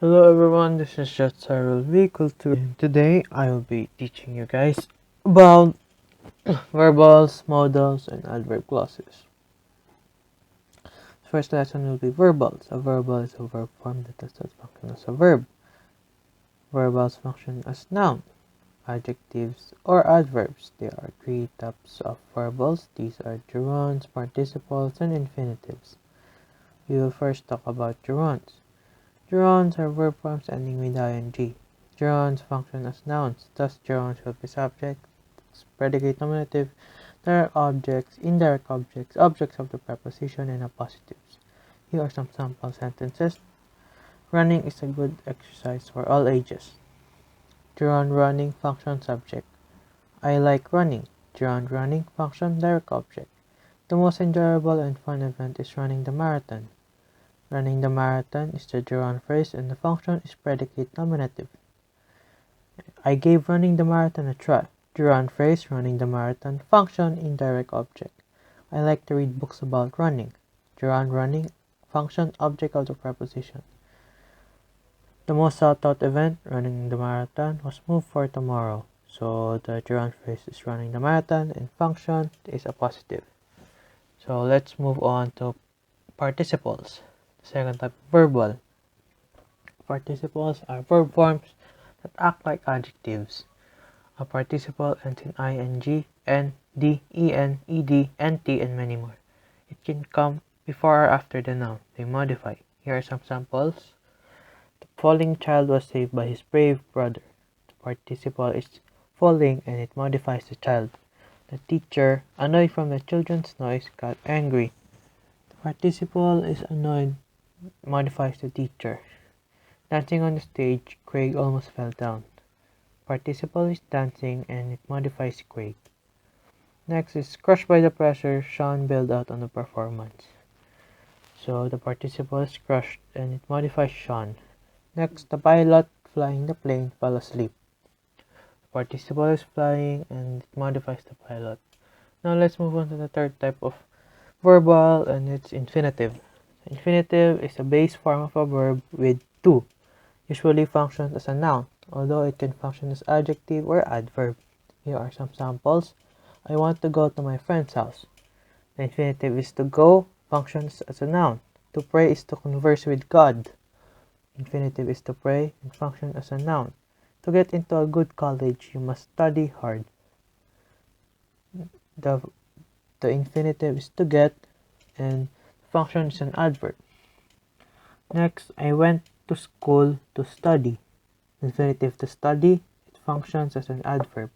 Hello everyone, this is just Cyril V. Culture. Today I will be teaching you guys about verbals, modals, and adverb clauses. First lesson will be verbals. A verbal is a verb form that does not function as a verb. Verbals function as nouns, adjectives, or adverbs. There are three types of verbals. These are gerunds, participles, and infinitives. We will first talk about gerunds. Gerunds are verb forms ending with ing. Gerunds function as nouns, thus gerunds will be subject, predicate, nominative, direct objects, indirect objects, objects of the preposition, and appositives. Here are some sample sentences. Running is a good exercise for all ages. Gerund running function subject. I like running. Gerund running function direct object. The most enjoyable and fun event is running the marathon. Running the marathon is the gerund phrase and the function is predicate nominative. I gave running the marathon a try. Gerund phrase running the marathon function indirect object. I like to read books about running. Gerund running function object of the preposition. The most sought out event, running the marathon, was moved for tomorrow. So the gerund phrase is running the marathon and function is a positive. So let's move on to participles. The second type, verbal. Participles are verb forms that act like adjectives. A participle ends in ing, n, d, en, ed, nt, and many more. It can come before or after the noun. They modify. Here are some samples. The falling child was saved by his brave brother. The participle is falling and it modifies the child. The teacher, annoyed from the children's noise, got angry. The participle is annoyed, modifies the teacher. Dancing on the stage, Craig almost fell down. Participle is dancing and it modifies Craig. Next is crushed by the pressure, Sean bailed out on the performance. So the participle is crushed and it modifies Sean. Next, the pilot flying the plane fell asleep. The participle is flying and it modifies the pilot. Now let's move on to the third type of verbal and it's infinitive. Infinitive is a base form of a verb with to. Usually functions as a noun, although it can function as adjective or adverb. Here are some samples. I want to go to my friend's house. The infinitive is to go, functions as a noun. To pray is to converse with God. Infinitive is to pray and function as a noun. To get into a good college, you must study hard. The, the infinitive is to get and function is an adverb. Next, I went to school to study. Infinitive to study, it functions as an adverb.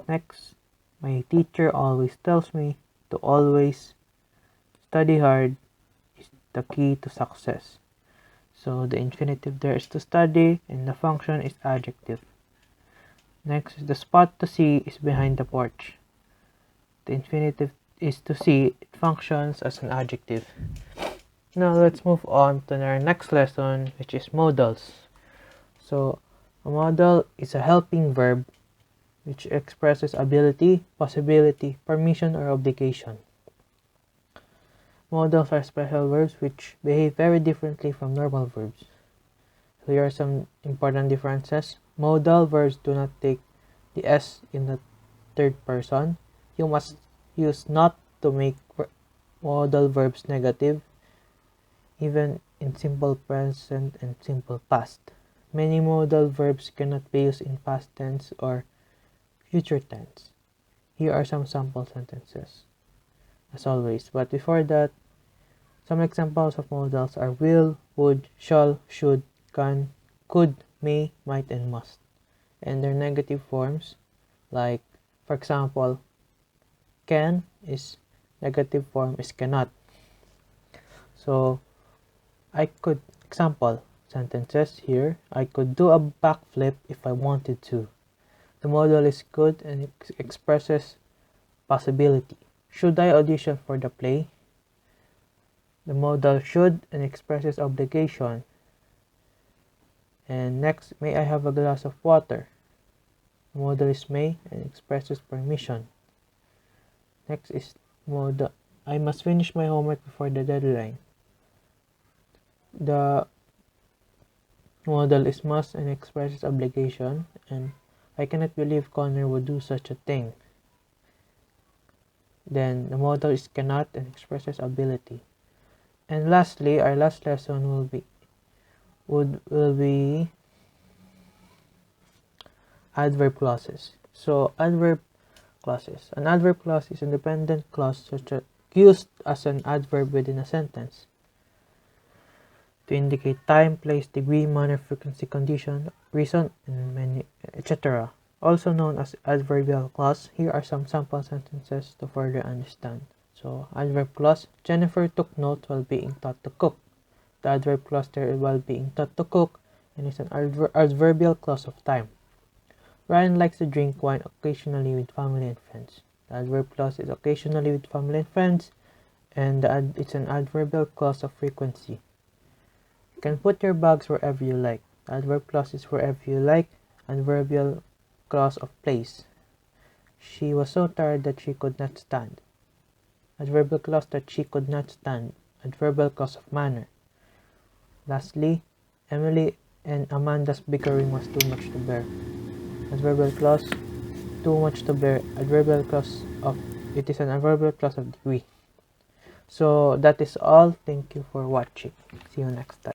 Next, my teacher always tells me to always study hard is the key to success. So the infinitive there is to study and the function is adjective. Next, the spot to see is behind the porch. The infinitive is to see, it functions as an adjective. Now let's move on to our next lesson, which is modals. So a modal is a helping verb which expresses ability, possibility, permission, or obligation. Modals are special verbs which behave very differently from normal verbs. So here are some important differences. Modal verbs do not take the S in the third person. You must use not to make modal verbs negative, even in simple present and simple past. Many modal verbs cannot be used in past tense or future tense. Here are some sample sentences, as always. But before that, some examples of modals are will, would, shall, should, can, could, may, might, and must. And their negative forms, like, for example, can is negative form is cannot. So, I could, example sentences here, I could do a backflip if I wanted to. The modal is could and it expresses possibility. Should I audition for the play? The modal should and expresses obligation. And next, may I have a glass of water? The modal is may and expresses permission. Next is modal, I must finish my homework before the deadline. The Modal is must and expresses obligation, and I cannot believe Connor would do such a thing. Then the modal is cannot and expresses ability. And lastly, our last lesson will be adverb clauses. So adverb clauses. An adverb clause is an independent clause used as an adverb within a sentence to indicate time, place, degree, manner, frequency, condition, reason, and many, etc. Also known as adverbial clause. Here are some sample sentences to further understand. So, adverb clause: Jennifer took note while being taught to cook. The adverb clause there while being taught to cook, and is an adverbial clause of time. Ryan likes to drink wine occasionally with family and friends. The adverb clause is occasionally with family and friends, and it's an adverbial clause of frequency. You can put your bags wherever you like. The adverb clause is wherever you like. Adverbial clause of place: She was so tired that she could not stand. Adverbial clause that she could not stand. Adverbial clause of manner. Lastly, Emily and Amanda's bickering was too much to bear. Adverbial clause: too much to bear. Adverbial clause of it is an adverbial clause of degree. So that is all. Thank you for watching. See you next time.